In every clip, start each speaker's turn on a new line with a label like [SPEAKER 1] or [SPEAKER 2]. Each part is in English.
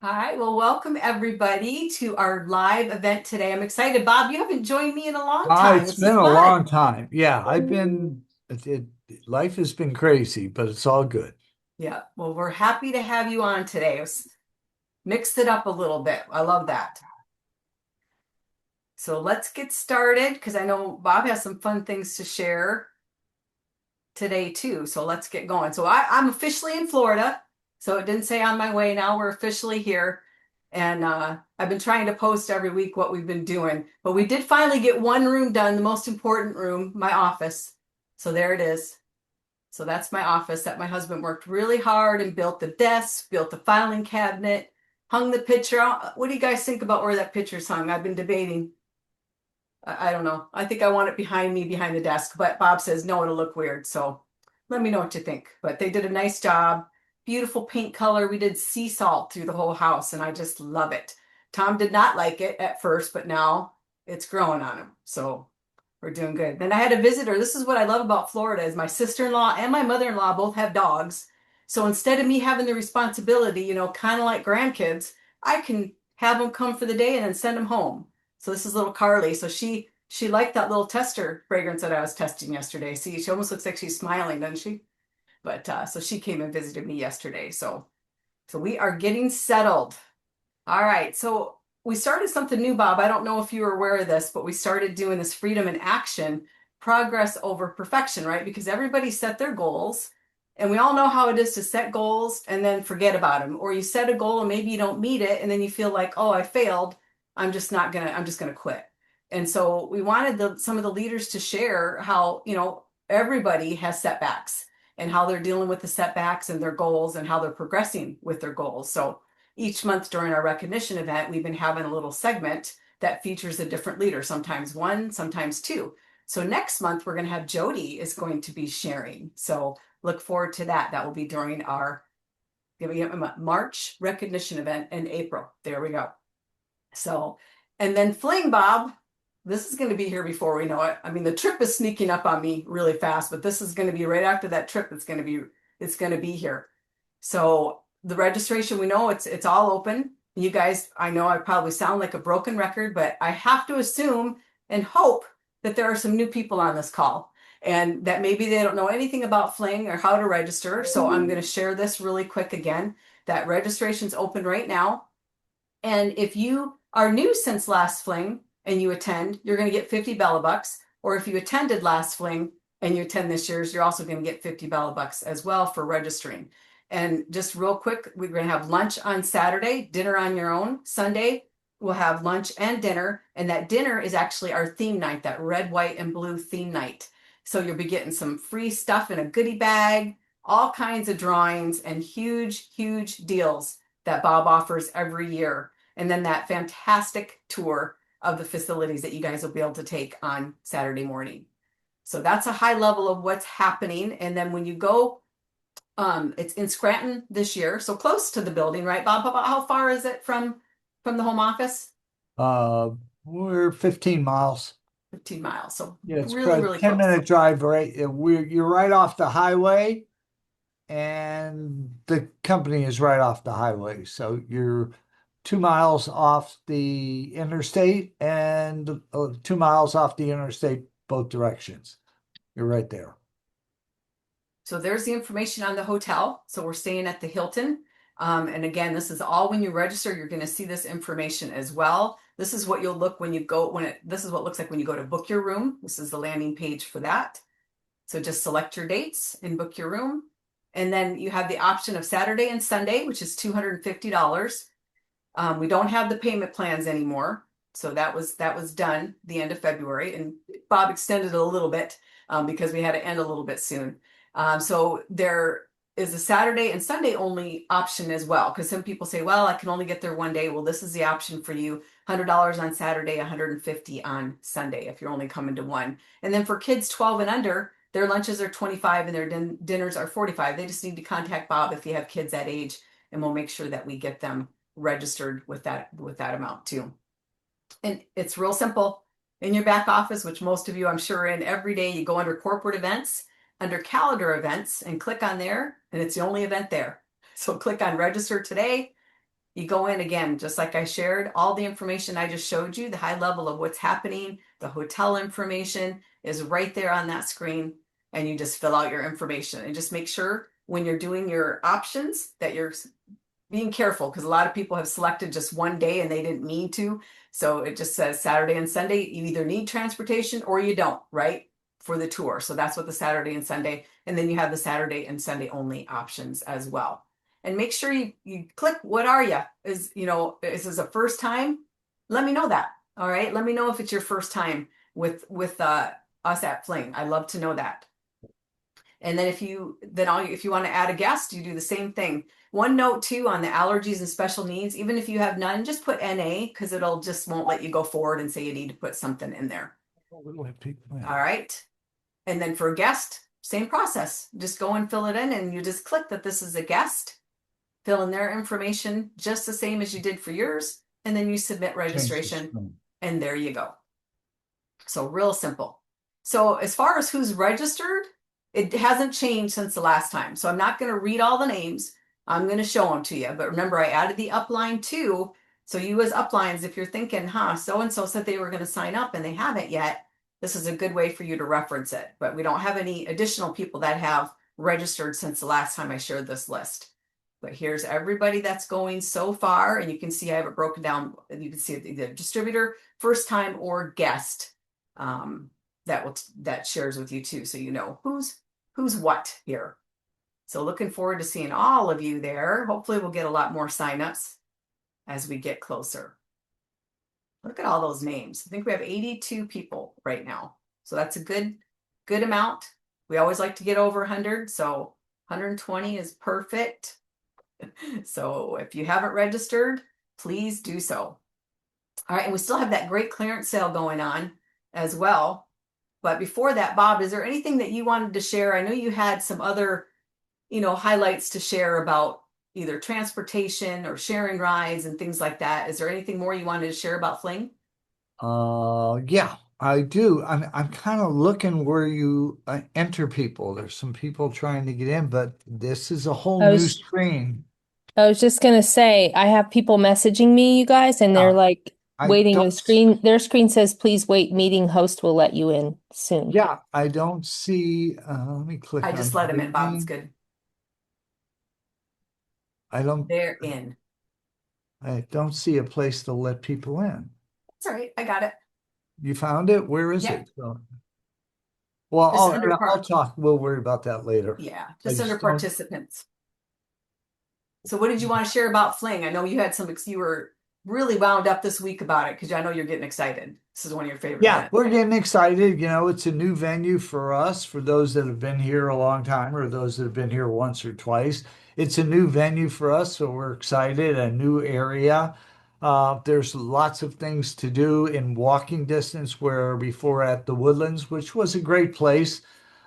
[SPEAKER 1] Hi, well, welcome everybody to our live event today. I'm excited. Bob, you haven't joined me in a long time.
[SPEAKER 2] It's
[SPEAKER 1] This is
[SPEAKER 2] been a long
[SPEAKER 1] fun.
[SPEAKER 2] time. Yeah, life has been crazy, but it's all good.
[SPEAKER 1] Yeah, well, we're happy to have you on today. Mixed it up a little bit. I love that. So let's get started because I know Bob has some fun things to share today too. So let's get going. I'm officially in Florida. So it didn't say on my way. Now we're officially here. And I've been trying to post every week what we've been doing. But we did finally get one room done, the most important room, my office. So there it is. So that's my office that my husband worked really hard and built the desk, built the filing cabinet, hung the picture out. What do you guys think about where that picture's hung? I've been debating. I don't know. I think I want it behind me, behind the desk, but Bob says no, it'll look weird. So let me know what you think. But they did a nice job. Beautiful paint color. We did sea salt through the whole house, and I just love it. Tom did not like it at first, but now it's growing on him. So we're doing good. Then I had a visitor. This is what I love about Florida is my sister-in-law and my mother-in-law both have dogs. So instead of me having the responsibility, kind of like grandkids, I can have them come for the day and then send them home. So this is little Carly. So she liked that little tester fragrance that I was testing yesterday. See, she almost looks like she's smiling, doesn't she? But so she came and visited me yesterday. So we are getting settled. All right. So we started something new, Bob. I don't know if you were aware of this, but we started doing this freedom in action, progress over perfection, right? Because everybody set their goals, and we all know how it is to set goals and then forget about them. Or you set a goal and maybe you don't meet it, and then you feel like, oh, I failed. I'm just gonna quit. And so we wanted some of the leaders to share how, everybody has setbacks and how they're dealing with the setbacks and their goals and how they're progressing with their goals. So each month during our recognition event, we've been having a little segment that features a different leader, sometimes one, sometimes two. So next month, we're going to have Jody is going to be sharing. So look forward to that. That will be during our March recognition event in April. There we go. So, and then Fling Bob, this is going to be here before we know it. I mean, the trip is sneaking up on me really fast, but this is going to be right after that trip. It's going to be here. So the registration, we know it's all open. You guys, I know I probably sound like a broken record, but I have to assume and hope that there are some new people on this call and that maybe they don't know anything about Fling or how to register. So I'm going to share this really quick again. That registration's open right now. And if you are new since last Fling and you attend, you're going to get 50 Bella Bucks. Or if you attended last Fling and you attend this year's, you're also going to get 50 Bella Bucks as well for registering. And just real quick, we're going to have lunch on Saturday, dinner on your own. Sunday, we'll have lunch and dinner. And that dinner is actually our theme night, that red, white, and blue theme night. So you'll be getting some free stuff in a goodie bag, all kinds of drawings, and huge, huge deals that Bob offers every year. And then that fantastic tour of the facilities that you guys will be able to take on Saturday morning. So that's a high level of what's happening. And then when you go, it's in Scranton this year, so close to the building, right, Bob? How far is it from the home office?
[SPEAKER 2] Uh, we're 15 miles.
[SPEAKER 1] 15 miles. So
[SPEAKER 2] Yeah, it's
[SPEAKER 1] really,
[SPEAKER 2] about
[SPEAKER 1] really
[SPEAKER 2] 10
[SPEAKER 1] close.
[SPEAKER 2] minute drive, right? You're right off the highway, and the company is right off the highway. So you're 2 miles off the interstate and 2 miles off the interstate both directions. You're right there.
[SPEAKER 1] So there's the information on the hotel. So we're staying at the Hilton. And again, this is all when you register, you're going to see this information as well. This is what you'll look when you go, this is what it looks like when you go to book your room. This is the landing page for that. So just select your dates and book your room. And then you have the option of Saturday and Sunday, which is $250. We don't have the payment plans anymore. So that was done the end of February. And Bob extended it a little bit because we had to end a little bit soon. So there is a Saturday and Sunday only option as well. Because some people say, well, I can only get there one day. Well, this is the option for you. $100 on Saturday, $150 on Sunday if you're only coming to one. And then for kids 12 and under, their lunches are 25 and their dinners are 45. They just need to contact Bob if you have kids that age, and we'll make sure that we get them registered with that amount too. And it's real simple. In your back office, which most of you I'm sure are in every day, you go under corporate events, under calendar events, and click on there, and it's the only event there. So click on register today. You go in again, just like I shared, all the information I just showed you, the high level of what's happening, the hotel information is right there on that screen. And you just fill out your information and just make sure when you're doing your options that you're being careful because a lot of people have selected just one day and they didn't mean to. So it just says Saturday and Sunday. You either need transportation or you don't, right? For the tour. So that's what the Saturday and Sunday. And then you have the Saturday and Sunday only options as well. And make sure you click what are you? Is this a first time? Let me know that. All right. Let me know if it's your first time with us at Fling. I'd love to know that. And then if you want to add a guest, you do the same thing. One note too on the allergies and special needs, even if you have none, just put NA because it'll just won't let you go forward and say you need to put something in there. All right. And then for a guest, same process. Just go and fill it in and you just click that this is a guest, fill in their information just the same as you did for yours, and then you submit registration and there you go. So real simple. So as far as who's registered, it hasn't changed since the last time. So I'm not going to read all the names. I'm going to show them to you. But remember, I added the upline too. So you as uplines, if you're thinking, so-and-so said they were going to sign up and they haven't yet, this is a good way for you to reference it. But we don't have any additional people that have registered since the last time I shared this list. But here's everybody that's going so far. And you can see I have it broken down. You can see the distributor, first time or guest that shares with you too. So you know who's what here. So looking forward to seeing all of you there. Hopefully we'll get a lot more signups as we get closer. Look at all those names. I think we have 82 people right now. So that's a good amount. We always like to get over 100. So 120 is perfect. So if you haven't registered, please do so. All right. And we still have that great clearance sale going on as well. But before that, Bob, is there anything that you wanted to share? I know you had some other, highlights to share about either transportation or sharing rides and things like that. Is there anything more you wanted to share about Fling?
[SPEAKER 2] Yeah, I do. I'm kind of looking where you enter people. There's some people trying to get in, but this is a whole
[SPEAKER 3] I
[SPEAKER 2] new
[SPEAKER 3] was
[SPEAKER 2] screen.
[SPEAKER 3] I was just gonna say I have people messaging me, you guys, and they're
[SPEAKER 2] Yeah,
[SPEAKER 3] like
[SPEAKER 2] I
[SPEAKER 3] waiting.
[SPEAKER 2] don't.
[SPEAKER 3] The screen, their screen says, "Please wait. Meeting host will let you in soon."
[SPEAKER 2] Yeah, I don't see. Let me
[SPEAKER 1] I
[SPEAKER 2] click
[SPEAKER 1] just
[SPEAKER 2] on
[SPEAKER 1] let them in, Bob. It's
[SPEAKER 2] meeting.
[SPEAKER 1] good.
[SPEAKER 2] I don't.
[SPEAKER 1] They're in.
[SPEAKER 2] I don't see a place to let people in.
[SPEAKER 1] That's all right. I got it.
[SPEAKER 2] You found it? Where is
[SPEAKER 1] Yeah.
[SPEAKER 2] it? Well,
[SPEAKER 1] Just under
[SPEAKER 2] I'll talk. We'll worry about that later.
[SPEAKER 1] yeah,
[SPEAKER 2] I
[SPEAKER 1] just under
[SPEAKER 2] just don't.
[SPEAKER 1] participants. So what did you want to share about Fling? I know you had you were really wound up this week about it because I know you're getting excited. This is one of your favorite
[SPEAKER 2] Yeah,
[SPEAKER 1] events.
[SPEAKER 2] we're getting excited. It's a new venue for us, for those that have been here a long time or those that have been here once or twice. It's a new venue for us, so we're excited, a new area. There's lots of things to do in walking distance where before at the Woodlands, which was a great place.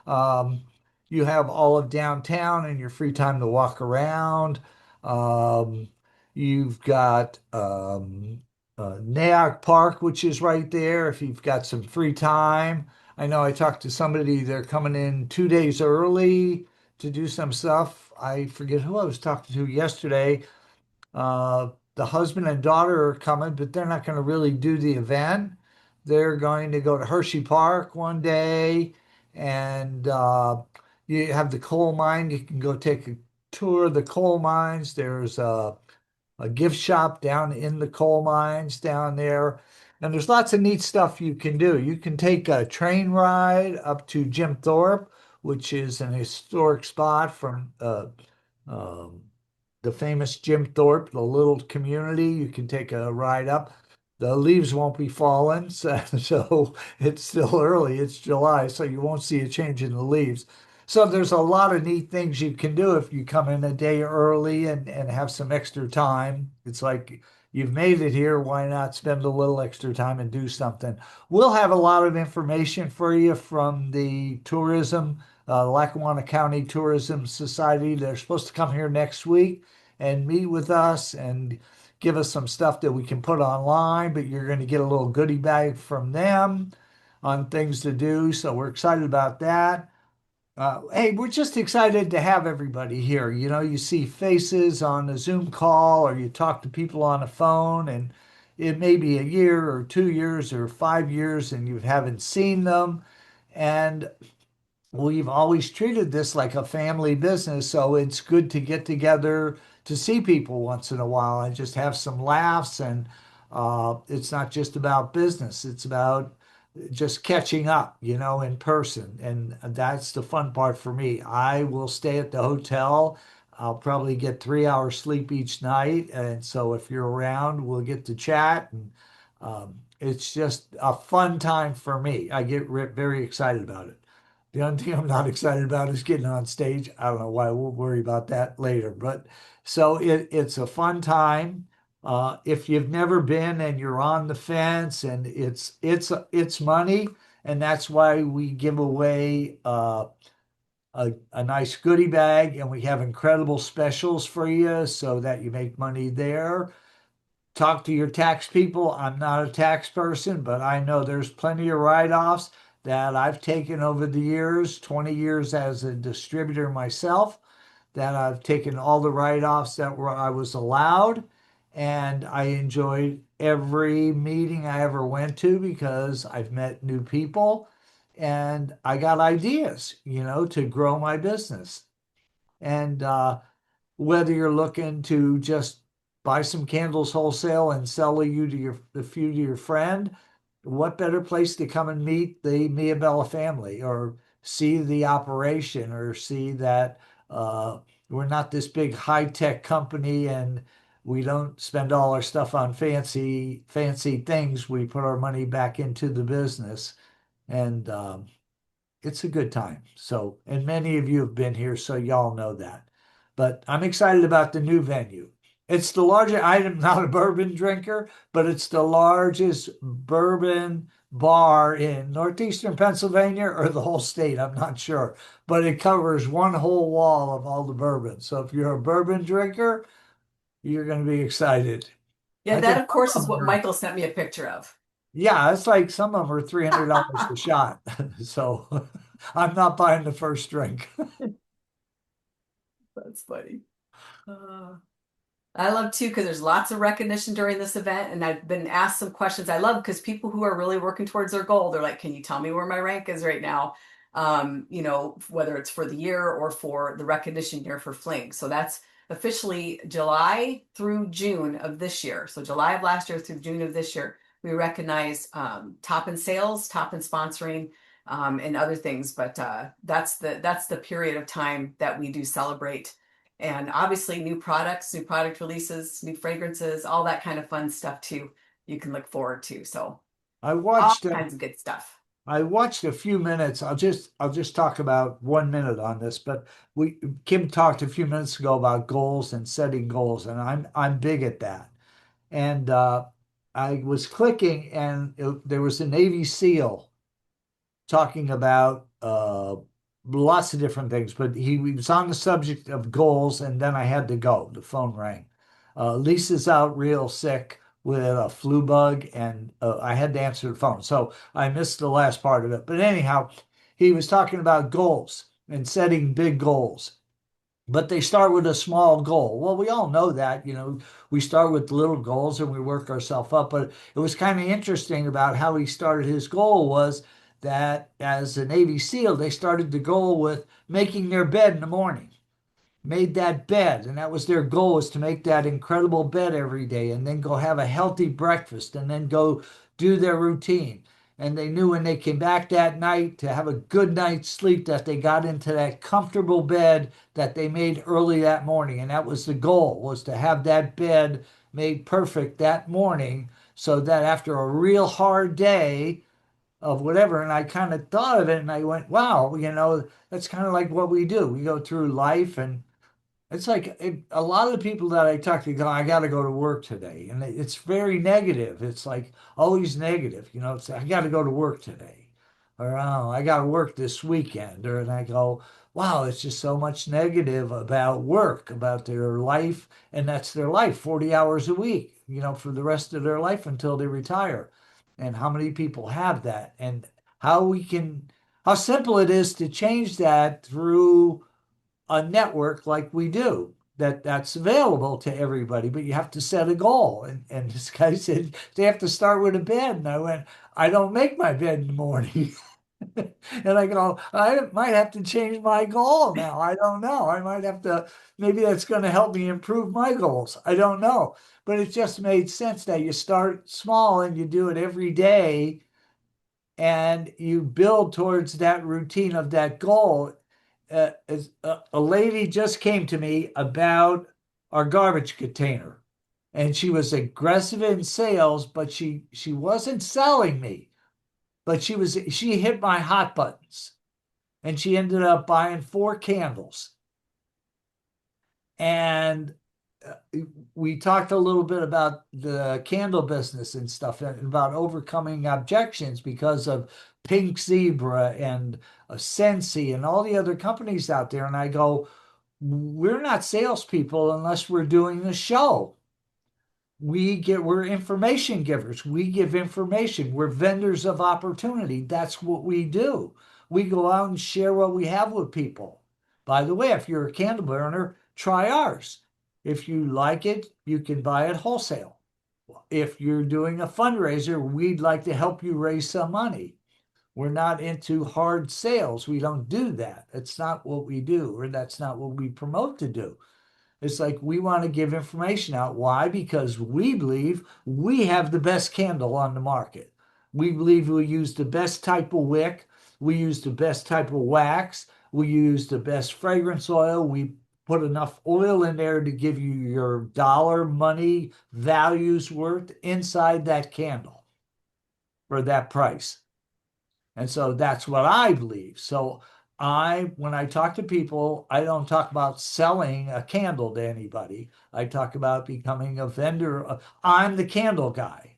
[SPEAKER 2] Um, you have all of downtown and your free time to walk around. Um, you've got Nayak Park, which is right there if you've got some free time. I know I talked to somebody, they're coming in 2 days early to do some stuff. I forget who I was talking to yesterday. The husband and daughter are coming, but they're not going to really do the event. They're going to go to Hershey Park one day, and you have the coal mine. You can go take a tour of the coal mines. There's a gift shop down in the coal mines down there. And there's lots of neat stuff you can do. You can take a train ride up to Jim Thorpe, which is an historic spot from um, the famous Jim Thorpe, the little community. You can take a ride up. The leaves won't be falling, so it's still early. It's July, so you won't see a change in the leaves. So there's a lot of neat things you can do if you come in a day early and have some extra time. It's like you've made it here, why not spend a little extra time and do something? We'll have a lot of information for you from the Lackawanna County Tourism Society. They're supposed to come here next week and meet with us and give us some stuff that we can put online, but you're going to get a little goodie bag from them on things to do. So we're excited about that. Hey, we're just excited to have everybody here. You know, you see faces on a Zoom call or you talk to people on a phone, and it may be a year or 2 years or 5 years and you haven't seen them. And we've always treated this like a family business, so it's good to get together to see people once in a while and just have some laughs. And it's not just about business, it's about just catching up, you know, in person. And that's the fun part for me. I will stay at the hotel. I'll probably get 3 hours sleep each night. And so if you're around, we'll get to chat. And it's just a fun time for me. I get very excited about it. The only thing I'm not excited about is getting on stage. I don't know why. We'll worry about that later. But so it's a fun time. If you've never been and you're on the fence, and it's money, and that's why we give away a nice goodie bag, and we have incredible specials for you so that you make money there. Talk to your tax people. I'm not a tax person, but I know there's plenty of write-offs that I've taken over the years, 20 years as a distributor myself, that I've taken all the write-offs that were I was allowed, and I enjoyed every meeting I ever went to because I've met new people and I got ideas, you know, to grow my business. And whether you're looking to just buy some candles wholesale and sell a few to your friend, what better place to come and meet the Miabella family or see the operation or see that we're not this big high-tech company and we don't spend all our stuff on fancy things. We put our money back into the business, and it's a good time. So, and many of you have been here, so y'all know that. But I'm excited about the new venue. It's the largest, I'm not a bourbon drinker, but it's the largest bourbon bar in northeastern Pennsylvania or the whole state. I'm not sure, but it covers one whole wall of all the bourbon. So if you're a bourbon drinker, you're going to be excited.
[SPEAKER 1] Yeah,
[SPEAKER 2] I
[SPEAKER 1] that
[SPEAKER 2] think
[SPEAKER 1] of course
[SPEAKER 2] some
[SPEAKER 1] is
[SPEAKER 2] of
[SPEAKER 1] what
[SPEAKER 2] them are,
[SPEAKER 1] Michael sent me a picture of.
[SPEAKER 2] yeah, it's like some of them are $300 a shot. So I'm not buying the first drink.
[SPEAKER 1] That's funny. Uh, I love too because there's lots of recognition during this event, and I've been asked some questions. I love because people who are really working towards their goal, they're like, "Can you tell me where my rank is right now?" You know, whether it's for the year or for the recognition year for Fling. So that's officially July through June of this year. So July of last year through June of this year, we recognize top in sales, top in sponsoring, and other things. But that's the period of time that we do celebrate, and obviously new products, new product releases, new fragrances, all that kind of fun stuff too. You can look forward to. So
[SPEAKER 2] I
[SPEAKER 1] all
[SPEAKER 2] watched
[SPEAKER 1] kinds of good stuff.
[SPEAKER 2] I watched a few minutes. I'll just talk about 1 minute on this, but we Kim talked a few minutes ago about goals and setting goals, and I'm big at that. And I was clicking, and there was a Navy SEAL talking about lots of different things, but he was on the subject of goals, and then I had to go. The phone rang. Lisa's out real sick with a flu bug, and I had to answer the phone. So I missed the last part of it. But anyhow, he was talking about goals and setting big goals. But they start with a small goal. Well, we all know that, you know, we start with little goals and we work ourselves up. But it was kind of interesting about how he started his goal was that as a Navy SEAL, they started the goal with making their bed in the morning, made that bed, and that was their goal, was to make that incredible bed every day and then go have a healthy breakfast and then go do their routine. And they knew when they came back that night to have a good night's sleep that they got into that comfortable bed that they made early that morning. And that was the goal, was to have that bed made perfect that morning so that after a real hard day of whatever, and I kind of thought of it and I went, wow, you know, that's kind of like what we do. We go through life, and it's like a lot of the people that I talk to go, I got to go to work today. And it's very negative. It's like always negative. You know, it's, I got to go to work today. Or, oh, I got to work this weekend. Or, and I go, wow, it's just so much negative about work, about their life. And that's their life, 40 hours a week, you know, for the rest of their life until they retire. And how many people have that? And how we can how simple it is to change that through a network like we do. That's available to everybody, but you have to set a goal. And this guy said they have to start with a bed. And I went, I don't make my bed in the morning. And I go, I might have to change my goal now. I don't know. I might have to, maybe that's going to help me improve my goals. I don't know. But it just made sense that you start small and you do it every day and you build towards that routine of that goal. A lady just came to me about our garbage container, and she was aggressive in sales, but she wasn't selling me, but she hit my hot buttons, and she ended up buying 4 candles. And we talked a little bit about the candle business and stuff, and about overcoming objections because of Pink Zebra and Sensi and all the other companies out there. And I go, we're not salespeople unless we're doing a show. We're information givers. We give information. We're vendors of opportunity. That's what we do. We go out and share what we have with people. By the way, if you're a candle burner, try ours. If you like it, you can buy it wholesale. If you're doing a fundraiser, we'd like to help you raise some money. We're not into hard sales. We don't do that. It's not what we do, or that's not what we promote to do. It's like we want to give information out. Why? Because we believe we have the best candle on the market. We believe we use the best type of wick. We use the best type of wax. We use the best fragrance oil. We put enough oil in there to give you your dollar money values worth inside that candle for that price. And so that's what I believe. So when I talk to people, I don't talk about selling a candle to anybody. I talk about becoming a vendor. I'm the candle guy.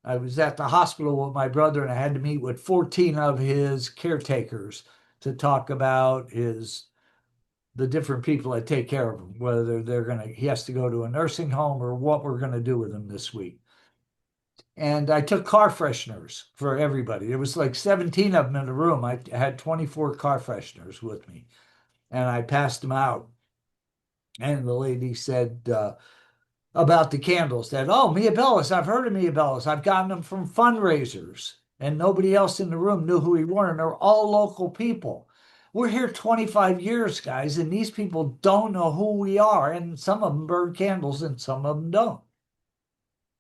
[SPEAKER 2] I was at the hospital with my brother, and I had to meet with 14 of his caretakers to talk about the different people that take care of him, whether he has to go to a nursing home or what we're going to do with him this week. And I took car fresheners for everybody. There was like 17 of them in the room. I had 24 car fresheners with me, and I passed them out. And the lady said about the candles that, oh, Mia Bellis, I've heard of Mia Bellis. I've gotten them from fundraisers. And nobody else in the room knew who we were. And they're all local people. We're here 25 years, guys, and these people don't know who we are. And some of them burn candles and some of them don't.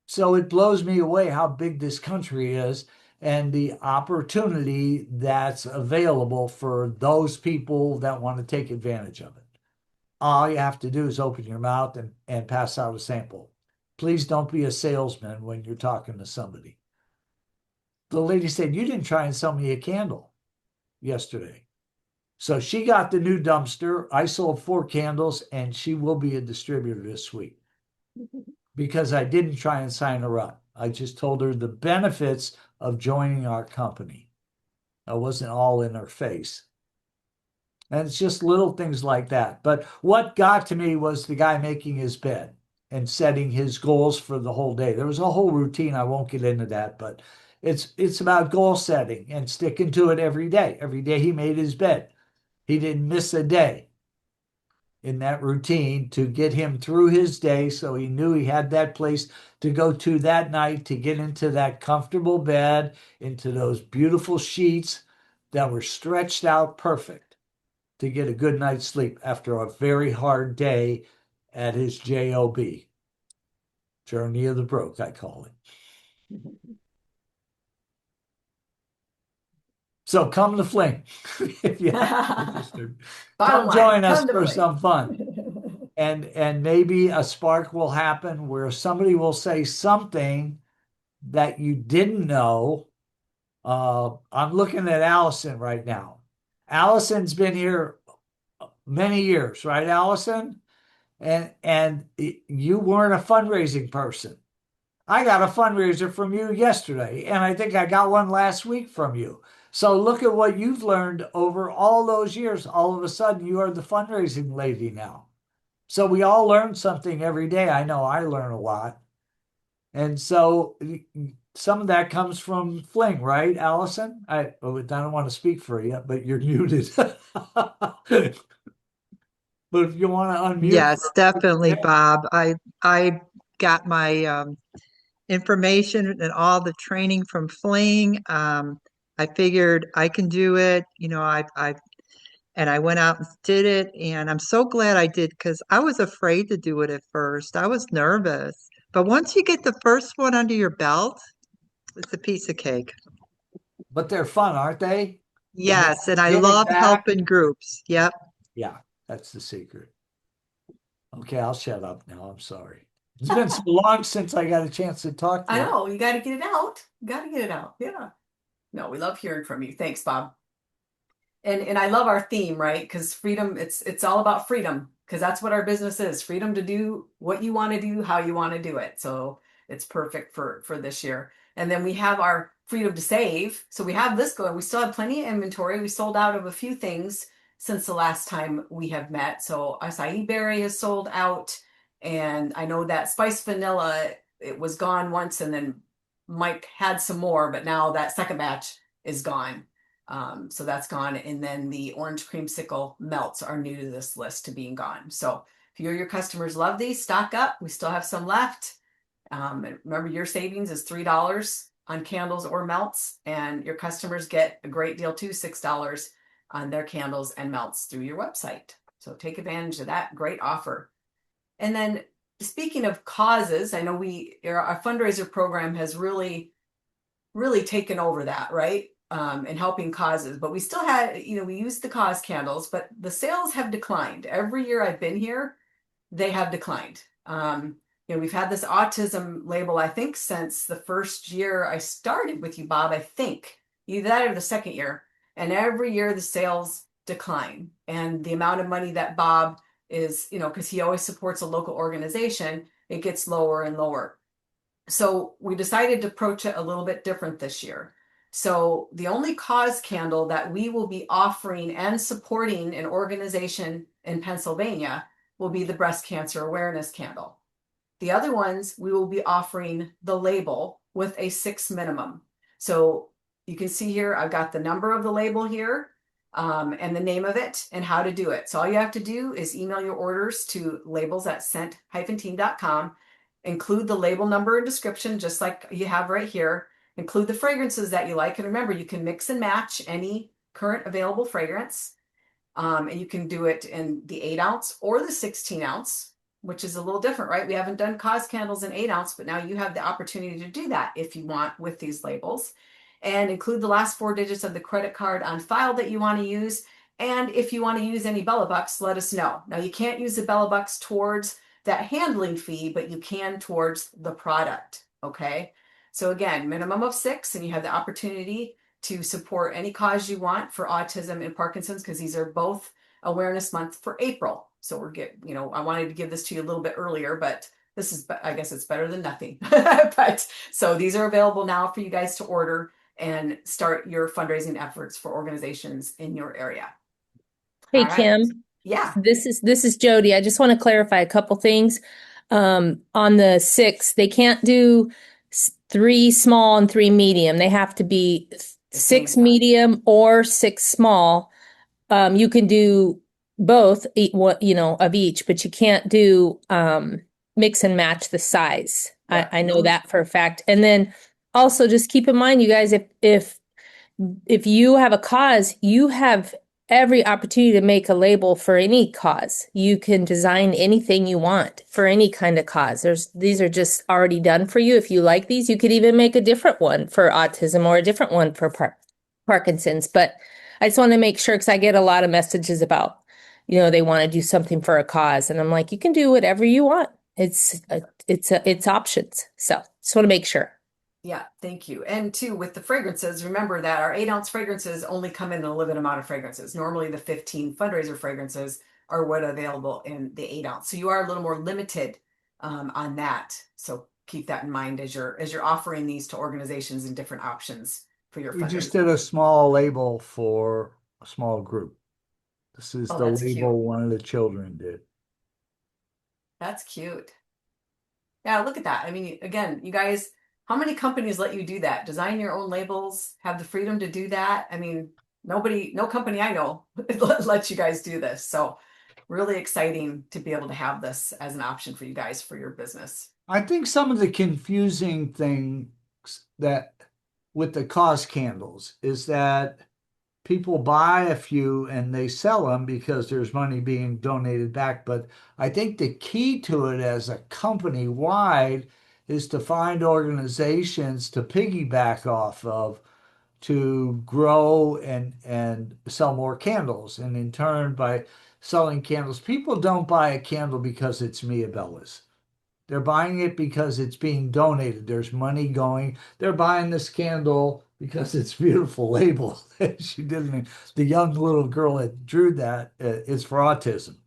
[SPEAKER 2] So it blows me away how big this country is and the opportunity that's available for those people that want to take advantage of it. All you have to do is open your mouth and pass out a sample. Please don't be a salesman when you're talking to somebody. The lady said, you didn't try and sell me a candle yesterday. So she got the new dumpster. I sold 4 candles, and she will be a distributor this week. Because I didn't try and sign her up. I just told her the benefits of joining our company. I wasn't all in her face. And it's just little things like that. But what got to me was the guy making his bed and setting his goals for the whole day. There was a whole routine. I won't get into that, but it's about goal setting and sticking to it every day. Every day he made his bed. He didn't miss a day in that routine to get him through his day, so he knew he had that place to go to that night to get into that comfortable bed, into those beautiful sheets that were stretched out perfect to get a good night's sleep after a very hard day at his job. Journey of the Broke, I call it. So come to Fling if you come join us for some fun. And maybe a spark will happen where somebody will say something that you didn't know. I'm looking at Allison right now. Allison's been here many years, right, Allison? And you weren't a fundraising person. I got a fundraiser from you yesterday, and I think I got one last week from you. So look at what you've learned over all those years. All of a sudden, you are the fundraising lady now. So we all learn something every day. I know I learn a lot. And so some of that comes from Fling, right, Allison? I don't want to speak for you, but you're muted. But if you want to unmute.
[SPEAKER 4] Yes, definitely, Bob. I got my information and all the training from Fling. I figured I can do it. And I went out and did it, and I'm so glad I did because I was afraid to do it at first. I was nervous. But once you get the first one under your belt, it's a piece of cake.
[SPEAKER 2] But they're fun, aren't they?
[SPEAKER 4] Yes, and I
[SPEAKER 2] Giving
[SPEAKER 4] love
[SPEAKER 2] back.
[SPEAKER 4] helping groups. Yep.
[SPEAKER 2] Yeah, that's the secret. Okay, I'll shut up now. I'm sorry. It's been so long since I got a chance to talk to
[SPEAKER 1] I
[SPEAKER 2] you.
[SPEAKER 1] know, you got to get it out. You got to get it out. Yeah. No, we love hearing from you. Thanks, Bob. And I love our theme, right? Because freedom, it's all about freedom, because that's what our business is. Freedom to do what you want to do, how you want to do it. So it's perfect for this year. And then we have our freedom to save. So we have this going. We still have plenty of inventory. We sold out of a few things since the last time we have met. So acai berry has sold out. And I know that spice vanilla, it was gone once, and then Mike had some more, but now that second batch is gone. So that's gone. And then the orange creamsicle melts are new to this list to being gone. So if you or your customers love these, stock up. We still have some left. And remember, your savings is $3 on candles or melts, and your customers get a great deal too, $6 on their candles and melts through your website. So take advantage of that great offer. And then speaking of causes, I know our fundraiser program has really taken over that, right? And helping causes, but we still had, we used the cause candles, but the sales have declined. Every year I've been here, they have declined. We've had this autism label, I think, since the first year I started with you, Bob, I think, either that or the second year. And every year the sales decline. And the amount of money that Bob is, because he always supports a local organization, it gets lower and lower. So we decided to approach it a little bit different this year. So the only cause candle that we will be offering and supporting an organization in Pennsylvania will be the breast cancer awareness candle. The other ones, we will be offering the label with a 6 minimum. So you can see here, I've got the number of the label here, and the name of it and how to do it. So all you have to do is email your orders to labels@scent-team.com. Include the label number and description, just like you have right here. Include the fragrances that you like. And remember, you can mix and match any current available fragrance. And you can do it in the 8-ounce or the 16-ounce, which is a little different, right? We haven't done cause candles in 8-ounce, but now you have the opportunity to do that if you want with these labels. And include the last 4 digits of the credit card on file that you want to use. And if you want to use any Bella Bucks, let us know. Now, you can't use the Bella Bucks towards that handling fee, but you can towards the product, okay? So again, minimum of 6, and you have the opportunity to support any cause you want for autism and Parkinson's, because these are both awareness month for April. So I wanted to give this to you a little bit earlier, but this is, I guess it's better than nothing. But so these are available now for you guys to order and start your fundraising efforts for organizations in your area.
[SPEAKER 3] Hey,
[SPEAKER 1] All right.
[SPEAKER 3] Kim,
[SPEAKER 1] Yeah.
[SPEAKER 3] this is Jody. I just want to clarify a couple things. On the 6, they can't do 3 small and 3 medium. They have to be 6
[SPEAKER 1] same.
[SPEAKER 3] medium or 6 small. You can do both, of each, but you can't do mix and match the size.
[SPEAKER 1] Yeah.
[SPEAKER 3] I know that for a fact. And then also just keep in mind, you guys, if you have a cause, you have every opportunity to make a label for any cause. You can design anything you want for any kind of cause. These are just already done for you. If you like these, you could even make a different one for autism or a different one for Parkinson's. But I just want to make sure, because I get a lot of messages about, they want to do something for a cause, and I'm like, you can do whatever you want. It's options. So just want to make sure.
[SPEAKER 1] Yeah, thank you. And too, with the fragrances, remember that our 8-ounce fragrances only come in a limited amount of fragrances. Normally the 15 fundraiser fragrances are what are available in the 8-ounce. So you are a little more limited on that. So keep that in mind as you're offering these to organizations and different options for your
[SPEAKER 2] We just
[SPEAKER 1] fundraising.
[SPEAKER 2] did a small label for a small group. This is
[SPEAKER 1] Oh,
[SPEAKER 2] the
[SPEAKER 1] that's
[SPEAKER 2] label
[SPEAKER 1] cute.
[SPEAKER 2] one of the children did.
[SPEAKER 1] That's cute. Yeah, look at that. I mean, again, you guys, how many companies let you do that? Design your own labels, have the freedom to do that. I mean, no company I know lets you guys do this. So really exciting to be able to have this as an option for you guys for your business.
[SPEAKER 2] I think some of the confusing things that with the cause candles is that people buy a few and they sell them because there's money being donated back. But I think the key to it as a company wide is to find organizations to piggyback off of to grow and sell more candles. And in turn, by selling candles, people don't buy a candle because it's Mia Bella's. They're buying it because it's being donated. There's money going. They're buying this candle because it's beautiful label. She didn't. The young little girl that drew that is for autism.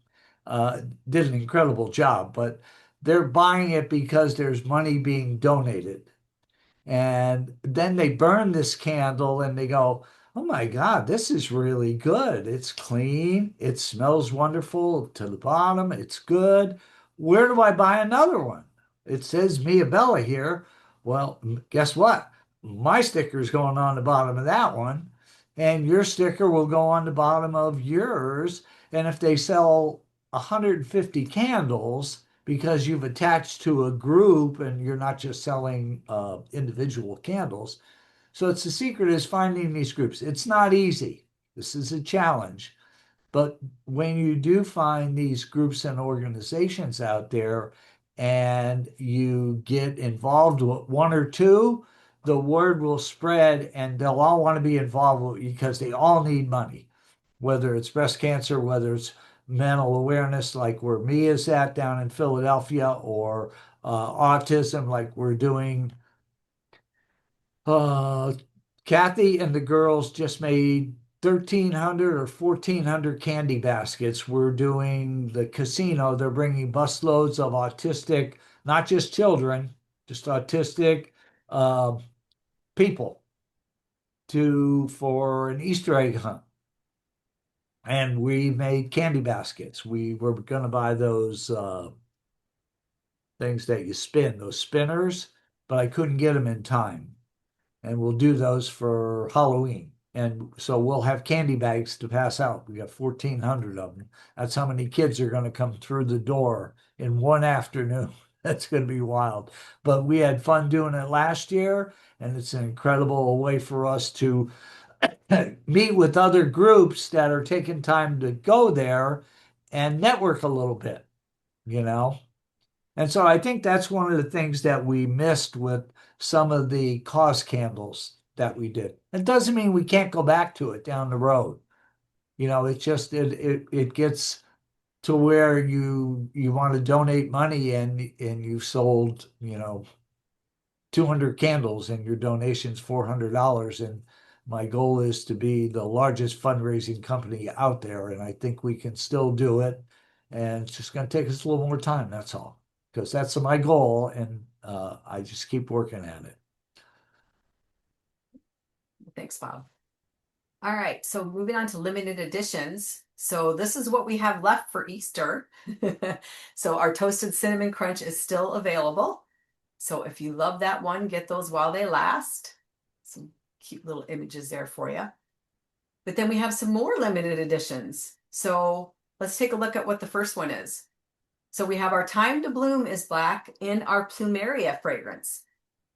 [SPEAKER 2] Did an incredible job, but they're buying it because there's money being donated. And then they burn this candle and they go, oh my God, this is really good. It's clean. It smells wonderful to the bottom. It's good. Where do I buy another one? It says Mia Bella here. Well, guess what? My sticker is going on the bottom of that one, and your sticker will go on the bottom of yours. And if they sell 150 candles, because you've attached to a group and you're not just selling individual candles. So it's the secret is finding these groups. It's not easy. This is a challenge. But when you do find these groups and organizations out there and you get involved with one or two, the word will spread and they'll all want to be involved because they all need money, whether it's breast cancer, whether it's mental awareness like where Mia's at down in Philadelphia, or autism like we're doing. Kathy and the girls just made 1,300 or 1,400 candy baskets. We're doing the casino. They're bringing busloads of autistic, not just children, just autistic people for an Easter egg hunt. And we made candy baskets. We were going to buy those things that you spin, those spinners, but I couldn't get them in time. And we'll do those for Halloween. And so we'll have candy bags to pass out. We got 1,400 of them. That's how many kids are going to come through the door in one afternoon. That's going to be wild. But we had fun doing it last year, and it's an incredible way for us to meet with other groups that are taking time to go there and network a little bit, you know? And so I think that's one of the things that we missed with some of the cause candles that we did. It doesn't mean we can't go back to it down the road. You know, it just it gets to where you want to donate money and you sold, 200 candles and your donation's $400. And my goal is to be the largest fundraising company out there. And I think we can still do it. And it's just going to take us a little more time. That's all. Because that's my goal. And I just keep working at it.
[SPEAKER 1] Thanks, Bob. All right, so moving on to limited editions. So this is what we have left for Easter. So our toasted cinnamon crunch is still available. So if you love that one, get those while they last. Some cute little images there for you. But then we have some more limited editions. So let's take a look at what the first one is. So we have our Time to Bloom is Black in our Plumeria fragrance.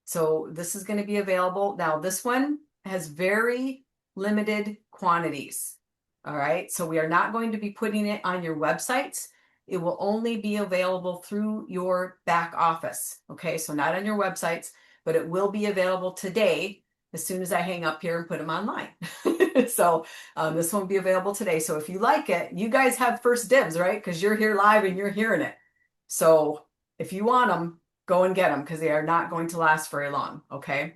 [SPEAKER 1] So this is going to be available. Now this one has very limited quantities. All right. So we are not going to be putting it on your websites. It will only be available through your back office. Okay. So not on your websites, but it will be available today as soon as I hang up here and put them online. So this won't be available today. So if you like it, you guys have first dibs, right? Because you're here live and you're hearing it. So if you want them, go and get them because they are not going to last very long. Okay.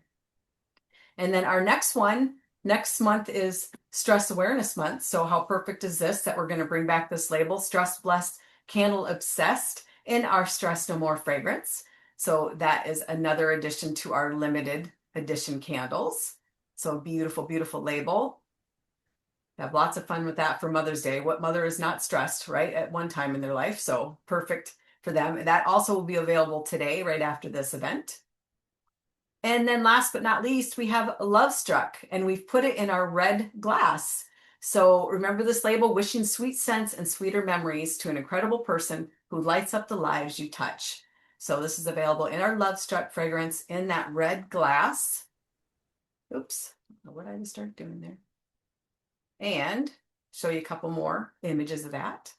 [SPEAKER 1] And then our next one, next month is Stress Awareness Month. So how perfect is this that we're going to bring back this label, Stress Blessed Candle Obsessed, in our Stress No More fragrance. So that is another addition to our limited edition candles. So beautiful, beautiful label. Have lots of fun with that for Mother's Day. What mother is not stressed, right, at one time in their life? So perfect for them. That also will be available today, right after this event. And then last but not least, we have Love Struck, and we've put it in our red glass. So remember this label, wishing sweet scents and sweeter memories to an incredible person who lights up the lives you touch. So this is available in our Love Struck fragrance in that red glass. Oops, what did I just start doing there? And show you a couple more images of that.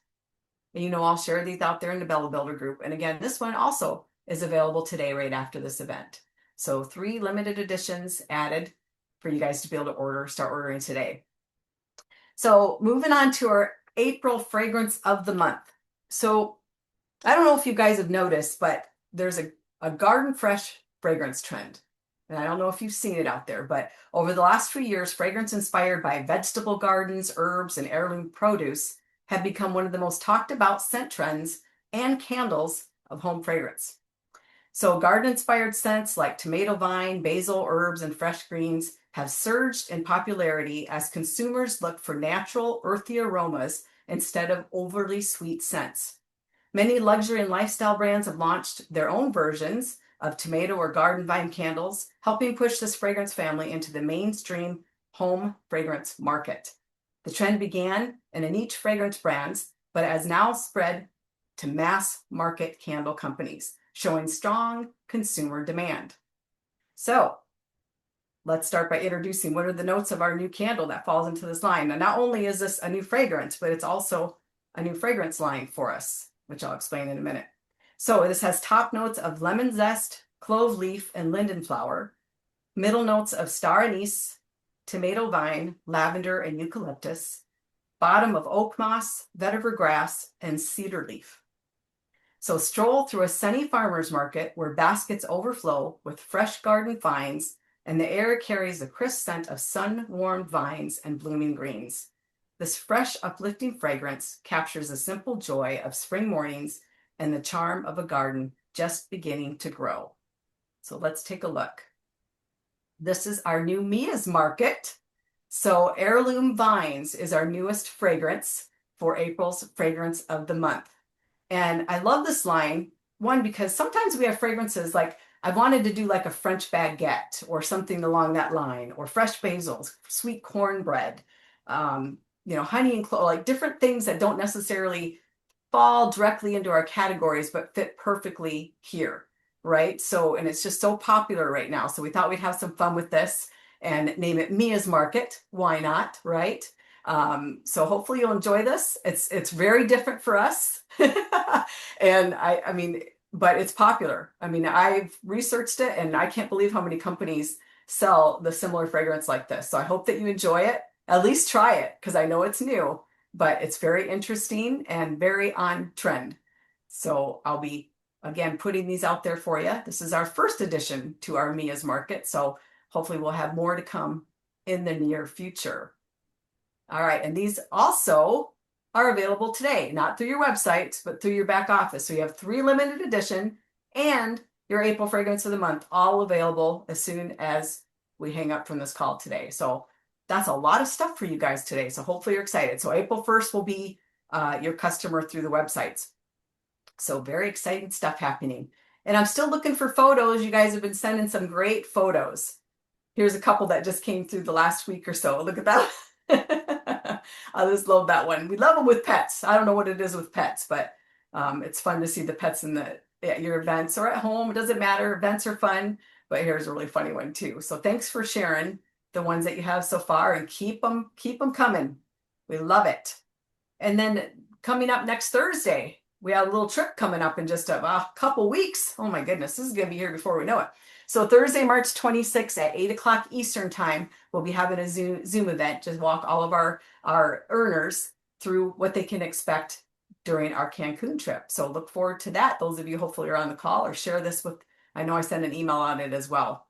[SPEAKER 1] And you know, I'll share these out there in the Bella Builder group. And again, this one also is available today right after this event. So 3 limited editions added for you guys to be able to start ordering today. So moving on to our April fragrance of the month. So I don't know if you guys have noticed, but there's a garden fresh fragrance trend. And I don't know if you've seen it out there, but over the last few years, fragrance inspired by vegetable gardens, herbs, and heirloom produce have become one of the most talked about scent trends and candles of home fragrance. So garden-inspired scents like tomato vine, basil, herbs, and fresh greens have surged in popularity as consumers look for natural, earthy aromas instead of overly sweet scents. Many luxury and lifestyle brands have launched their own versions of tomato or garden vine candles, helping push this fragrance family into the mainstream home fragrance market. The trend began in a niche fragrance brands, but has now spread to mass market candle companies, showing strong consumer demand. So let's start by introducing what are the notes of our new candle that falls into this line. Now, not only is this a new fragrance, but it's also a new fragrance line for us, which I'll explain in a minute. So this has top notes of lemon zest, clove leaf, and linden flower, middle notes of star anise, tomato vine, lavender, and eucalyptus, bottom of oak moss, vetiver grass, and cedar leaf. So stroll through a sunny farmer's market where baskets overflow with fresh garden finds, and the air carries the crisp scent of sun-warmed vines and blooming greens. This fresh, uplifting fragrance captures the simple joy of spring mornings and the charm of a garden just beginning to grow. So let's take a look. This is our new Mia's Market. So Heirloom Vines is our newest fragrance for April's fragrance of the month. And I love this line, one, because sometimes we have fragrances like I wanted to do like a French baguette or something along that line, or fresh basils, sweet cornbread, honey and clove, like different things that don't necessarily fall directly into our categories, but fit perfectly here, right? So, and it's just so popular right now. So we thought we'd have some fun with this and name it Mia's Market. Why not, right? So hopefully you'll enjoy this. It's very different for us. And I mean, but it's popular. I mean, I've researched it and I can't believe how many companies sell the similar fragrance like this. So I hope that you enjoy it. At least try it, because I know it's new, but it's very interesting and very on trend. So I'll be, again, putting these out there for you. This is our first addition to our Mia's Market. So hopefully we'll have more to come in the near future. All right, and these also are available today, not through your website, but through your back office. So you have 3 limited edition and your April fragrance of the month, all available as soon as we hang up from this call today. So that's a lot of stuff for you guys today. So hopefully you're excited. So April 1st will be your customer through the websites. So very exciting stuff happening. And I'm still looking for photos. You guys have been sending some great photos. Here's a couple that just came through the last week or so. Look at that. I just love that one. We love them with pets. I don't know what it is with pets, but it's fun to see the pets at your events or at home. It doesn't matter. Events are fun, but here's a really funny one too. So thanks for sharing the ones that you have so far, and keep them coming. We love it. And then coming up next Thursday, we have a little trip coming up in just a couple weeks. Oh my goodness, this is going to be here before we know it. So Thursday, March 26th at 8 o'clock Eastern time, we'll be having a Zoom event to walk all of our earners through what they can expect during our Cancun trip. So look forward to that. Those of you hopefully are on the call, or share this with, I know I sent an email on it as well.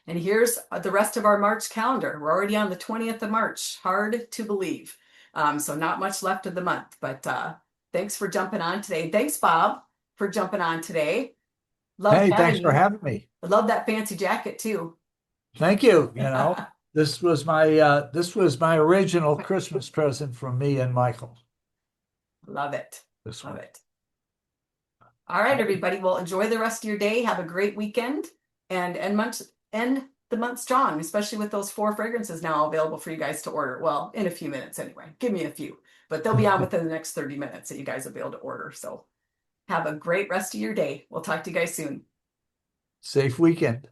[SPEAKER 1] And here's the rest of our March calendar. We're already on the 20th of March. Hard to believe. So not much left of the month, but thanks for jumping on today. Thanks, Bob, for jumping on today.
[SPEAKER 2] Hey, thanks for having me.
[SPEAKER 1] I love that fancy jacket too.
[SPEAKER 2] Thank you. This was my original Christmas present from me and Michael.
[SPEAKER 1] Love it.
[SPEAKER 2] This
[SPEAKER 1] Love
[SPEAKER 2] one.
[SPEAKER 1] it. All right, everybody. Well, enjoy the rest of your day. Have a great weekend. and month end the month strong, especially with those 4 fragrances now available for you guys to order. Well, in a few minutes anyway. Give me a few, but they'll be on within the next 30 minutes that you guys will be able to order. So have a great rest of your day. We'll talk to you guys soon.
[SPEAKER 2] Safe weekend.